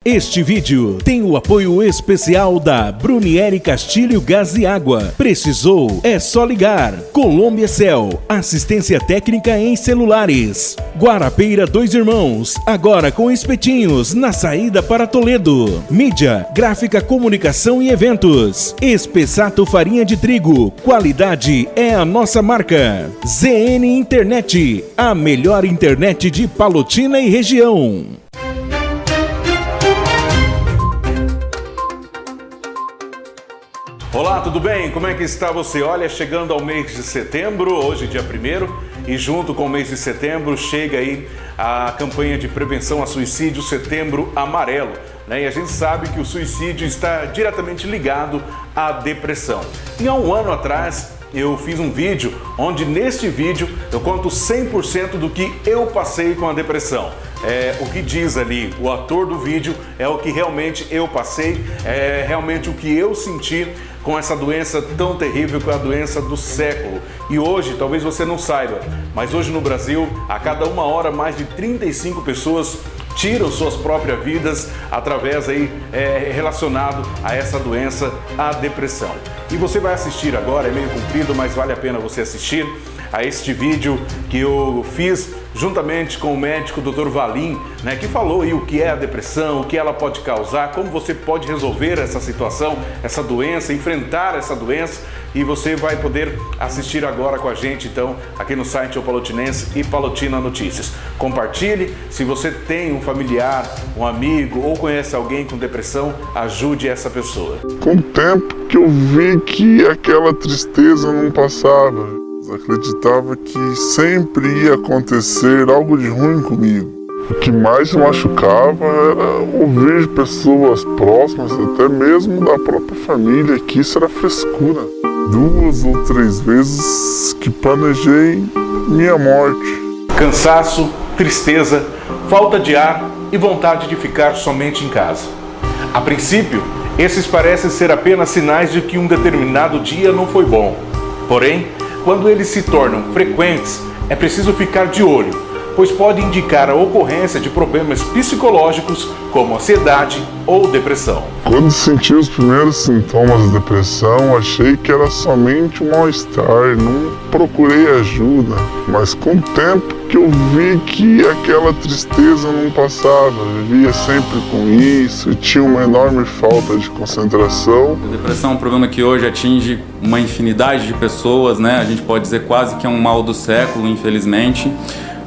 Este vídeo tem o apoio especial da Brunieri Castilho Gás e Água. Precisou? É só ligar. Colômbia Cell, assistência técnica em celulares. Guarapeira Dois Irmãos, agora com espetinhos na saída para Toledo. Mídia, gráfica, comunicação e eventos. Espessato farinha de trigo, qualidade é a nossa marca. ZN Internet, a melhor internet de Palotina e região. Olá, tudo bem? Como é que está você? Olha, chegando ao mês de setembro, hoje dia 1º, e junto com o mês de setembro chega aí a campanha de prevenção a suicídio Setembro Amarelo, né? E a gente sabe que o suicídio está diretamente ligado à depressão. E há um ano atrás eu fiz um vídeo onde neste vídeo eu conto 100% do que eu passei com a depressão. O que diz ali o ator do vídeo é o que realmente eu passei, é realmente o que eu senti com essa doença tão terrível que é a doença do século. E hoje, talvez você não saiba, mas hoje no Brasil, a cada uma hora, mais de 35 pessoas tiram suas próprias vidas através aí relacionado a essa doença, a depressão. E você vai assistir agora, é meio comprido, mas vale a pena você assistir a este vídeo que eu fiz juntamente com o médico Dr. Valim, né, que falou aí o que é a depressão, o que ela pode causar, como você pode resolver essa situação, essa doença, enfrentar essa doença, e você vai poder assistir agora com a gente, então, aqui no site O Palotinense e Palotina Notícias. Compartilhe, se você tem um familiar, um amigo ou conhece alguém com depressão, ajude essa pessoa. Com o tempo que eu vi que aquela tristeza não passava, acreditava que sempre ia acontecer algo de ruim comigo. O que mais me machucava era ouvir pessoas próximas, até mesmo da própria família, que isso era frescura. 2 ou 3 vezes que planejei minha morte. Cansaço, tristeza, falta de ar e vontade de ficar somente em casa. A princípio, esses parecem ser apenas sinais de que um determinado dia não foi bom. Porém, quando eles se tornam frequentes, é preciso ficar de olho, pois pode indicar a ocorrência de problemas psicológicos como ansiedade ou depressão. Quando senti os primeiros sintomas da depressão, achei que era somente um mal-estar, não procurei ajuda. Mas com o tempo que eu vi que aquela tristeza não passava, vivia sempre com isso, tinha uma enorme falta de concentração. A depressão é um problema que hoje atinge uma infinidade de pessoas, né? A gente pode dizer quase que é um mal do século, infelizmente.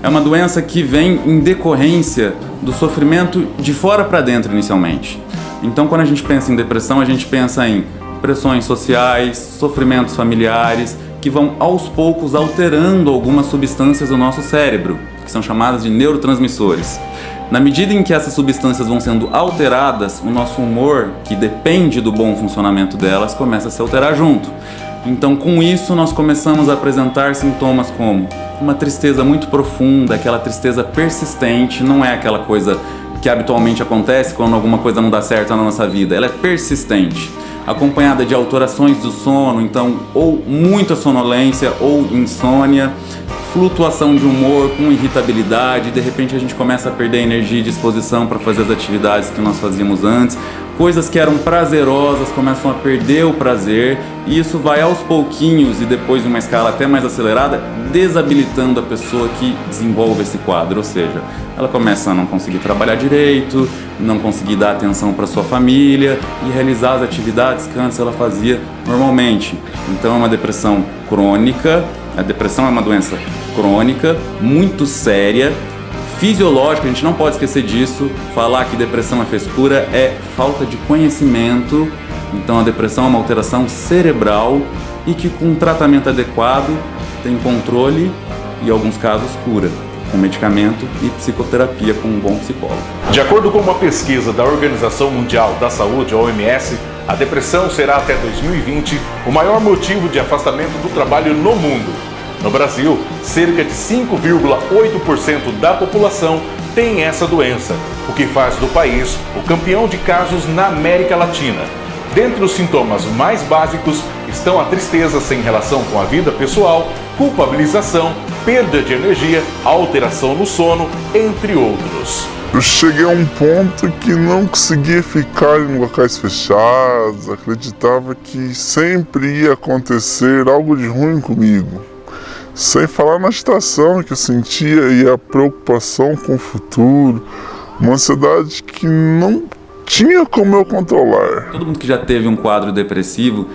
É uma doença que vem em decorrência do sofrimento de fora para dentro inicialmente. Então, quando a gente pensa em depressão, a gente pensa em pressões sociais, sofrimentos familiares, que vão aos poucos alterando algumas substâncias do nosso cérebro, que são chamadas de neurotransmissores. Na medida em que essas substâncias vão sendo alteradas, o nosso humor, que depende do bom funcionamento delas, começa a se alterar junto. Então, com isso, nós começamos a apresentar sintomas como uma tristeza muito profunda, aquela tristeza persistente, não é aquela coisa que habitualmente acontece quando alguma coisa não dá certo na nossa vida, ela é persistente, acompanhada de alterações do sono, então, ou muita sonolência ou insônia, flutuação de humor com irritabilidade, de repente a gente começa a perder energia e disposição para fazer as atividades que nós fazíamos antes, coisas que eram prazerosas começam a perder o prazer, e isso vai aos pouquinhos e depois de uma escala até mais acelerada, desabilitando a pessoa que desenvolve esse quadro, ou seja, ela começa a não conseguir trabalhar direito, não conseguir dar atenção para sua família e realizar as atividades que antes ela fazia normalmente. Então é uma depressão crônica, a depressão é uma doença crônica, muito séria, fisiológica, a gente não pode esquecer disso. Falar que depressão é frescura é falta de conhecimento. Então a depressão é uma alteração cerebral e que com um tratamento adequado tem controle e em alguns casos cura, com medicamento e psicoterapia com um bom psicólogo. De acordo com uma pesquisa da Organização Mundial da Saúde, a OMS, a depressão será até 2020 o maior motivo de afastamento do trabalho no mundo. No Brasil, cerca de 5,8% da população tem essa doença, o que faz do país o campeão de casos na América Latina. Dentre os sintomas mais básicos estão a tristeza sem relação com a vida pessoal, culpabilização, perda de energia, alteração no sono, entre outros. Eu cheguei a um ponto que não conseguia ficar em locais fechados, acreditava que sempre ia acontecer algo de ruim comigo. Sem falar na agitação que eu sentia e a preocupação com o futuro, uma ansiedade que não tinha como eu controlar. Todo mundo que já teve um quadro depressivo,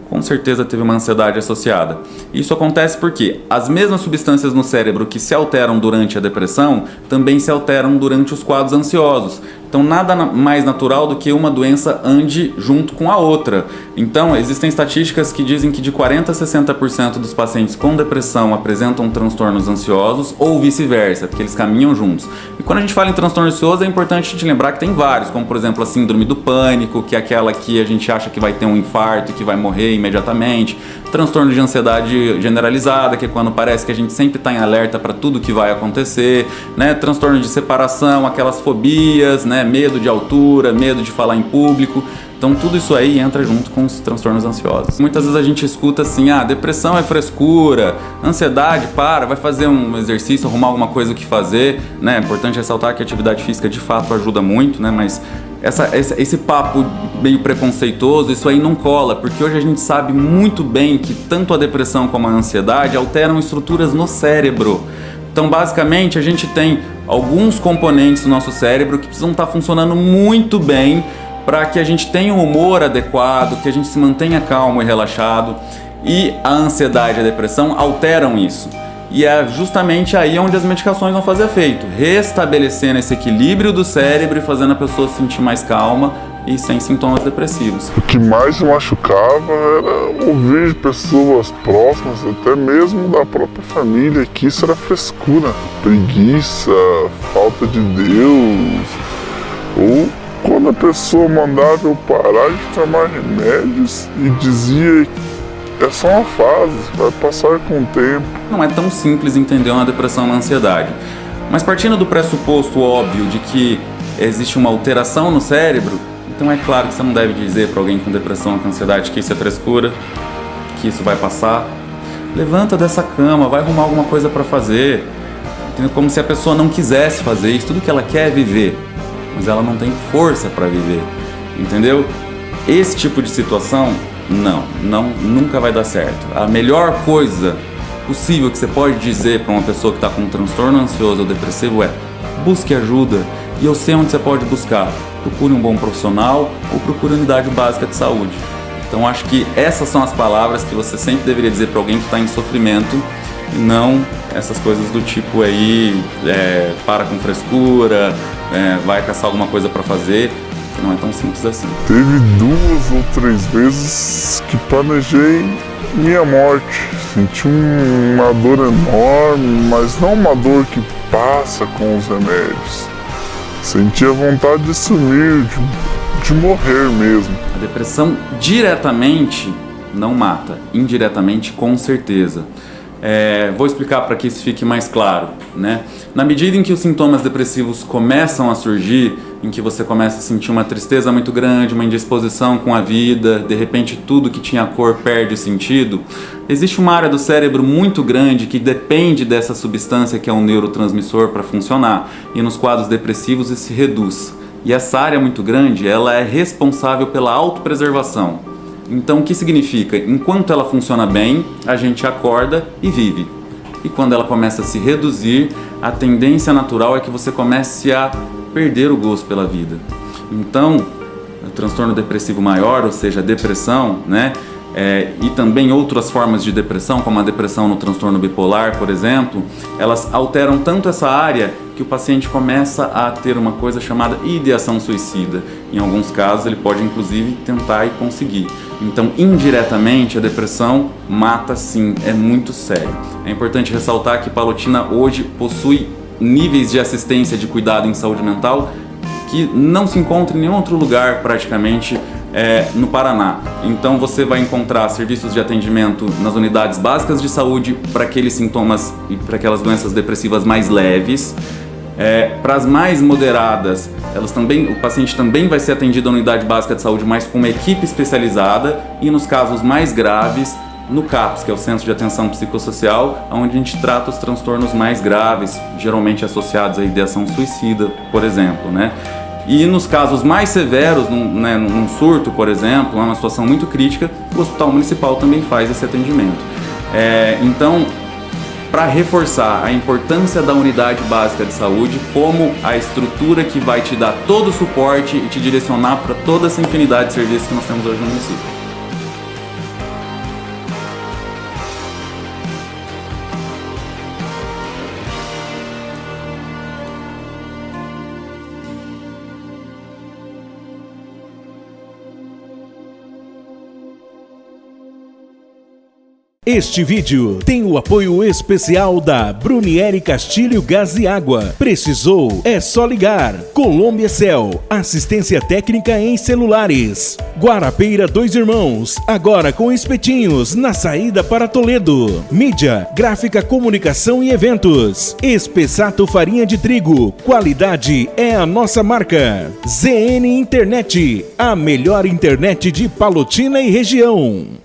com certeza teve uma ansiedade associada. Isso acontece porque as mesmas substâncias no cérebro que se alteram durante a depressão também se alteram durante os quadros ansiosos. Então nada mais natural do que uma doença ande junto com a outra. Então existem estatísticas que dizem que de 40% a 60% dos pacientes com depressão apresentam transtornos ansiosos ou vice-versa, porque eles caminham juntos. E quando a gente fala em transtorno ansioso é importante a gente lembrar que tem vários, como por exemplo a síndrome do pânico, que é aquela que a gente acha que vai ter um infarto e que vai morrer imediatamente. Transtorno de ansiedade generalizada, que é quando parece que a gente sempre está em alerta para tudo que vai acontecer, né? Transtorno de separação, aquelas fobias, né? Medo de altura, medo de falar em público. Então tudo isso aí entra junto com os transtornos ansiosos. Muitas vezes a gente escuta assim, depressão é frescura, ansiedade, vai fazer um exercício, arrumar alguma coisa que fazer, né? É importante ressaltar que a atividade física de fato ajuda muito, né? Mas esse papo meio preconceituoso, isso aí não cola, porque hoje a gente sabe muito bem que tanto a depressão como a ansiedade alteram estruturas no cérebro. Então, basicamente, a gente tem alguns componentes do nosso cérebro que precisam estar funcionando muito bem para que a gente tenha um humor adequado, que a gente se mantenha calmo e relaxado. E a ansiedade e a depressão alteram isso. E é justamente aí onde as medicações vão fazer efeito, restabelecendo esse equilíbrio do cérebro e fazendo a pessoa se sentir mais calma e sem sintomas depressivos. O que mais me machucava era ouvir de pessoas próximas, até mesmo da própria família, que isso era frescura, preguiça, falta de Deus, ou quando a pessoa mandava eu parar de tomar remédios e dizia é só uma fase, vai passar com o tempo. Não é tão simples entender uma depressão e uma ansiedade. Mas partindo do pressuposto óbvio de que existe uma alteração no cérebro, então é claro que você não deve dizer para alguém com depressão ou com ansiedade que isso é frescura, que isso vai passar. Levanta dessa cama, vai arrumar alguma coisa para fazer. Como se a pessoa não quisesse fazer isso, tudo que ela quer é viver, mas ela não tem força para viver, entendeu? Esse tipo de situação nunca vai dar certo. A melhor coisa possível que você pode dizer para uma pessoa que está com um transtorno ansioso ou depressivo é: busque ajuda. E eu sei onde você pode buscar. Procure um bom profissional ou procure unidade básica de saúde. Então acho que essas são as palavras que você sempre deveria dizer para alguém que está em sofrimento, e não essas coisas do tipo aí, para com frescura, vai caçar alguma coisa para fazer. Não é tão simples assim. Teve 2 ou 3 vezes que planejei minha morte. Senti uma dor enorme, mas não uma dor que passa com os remédios. Senti a vontade de sumir, de morrer mesmo. A depressão diretamente não mata, indiretamente com certeza. Vou explicar para que isso fique mais claro, né? Na medida em que os sintomas depressivos começam a surgir, em que você começa a sentir uma tristeza muito grande, uma indisposição com a vida, de repente tudo que tinha cor perde sentido, existe uma área do cérebro muito grande que depende dessa substância que é um neurotransmissor para funcionar, e nos quadros depressivos isso se reduz. E essa área muito grande, ela é responsável pela autopreservação. Então o que significa? Enquanto ela funciona bem, a gente acorda e vive. E quando ela começa a se reduzir, a tendência natural é que você comece a perder o gosto pela vida. Então, o transtorno depressivo maior, ou seja, a depressão, né? E também outras formas de depressão, como a depressão no transtorno bipolar, por exemplo, elas alteram tanto essa área que o paciente começa a ter uma coisa chamada ideação suicida. Em alguns casos, ele pode inclusive tentar e conseguir. Então, indiretamente, a depressão mata sim, é muito sério. É importante ressaltar que Palotina hoje possui níveis de assistência de cuidado em saúde mental que não se encontra em nenhum outro lugar praticamente no Paraná. Então você vai encontrar serviços de atendimento nas unidades básicas de saúde para aqueles sintomas e para aquelas doenças depressivas mais leves. Para as mais moderadas, o paciente também vai ser atendido na unidade básica de saúde, mas com uma equipe especializada, e nos casos mais graves, no CAPS, que é o Centro de Atenção Psicossocial, onde a gente trata os transtornos mais graves, geralmente associados à ideação suicida, por exemplo, né? E nos casos mais severos, num surto, por exemplo, numa situação muito crítica, o Hospital Municipal também faz esse atendimento. Então, para reforçar a importância da unidade básica de saúde como a estrutura que vai te dar todo o suporte e te direcionar para toda essa infinidade de serviços que nós temos hoje no município. Este vídeo tem o apoio especial da Brunieri Castilho Gás e Água. Precisou? É só ligar. Colômbia Cell, assistência técnica em celulares. Guarapeira Dois Irmãos, agora com espetinhos na saída para Toledo. Mídia, gráfica, comunicação e eventos. Espessato farinha de trigo, qualidade é a nossa marca. ZN Internet, a melhor internet de Palotina e região.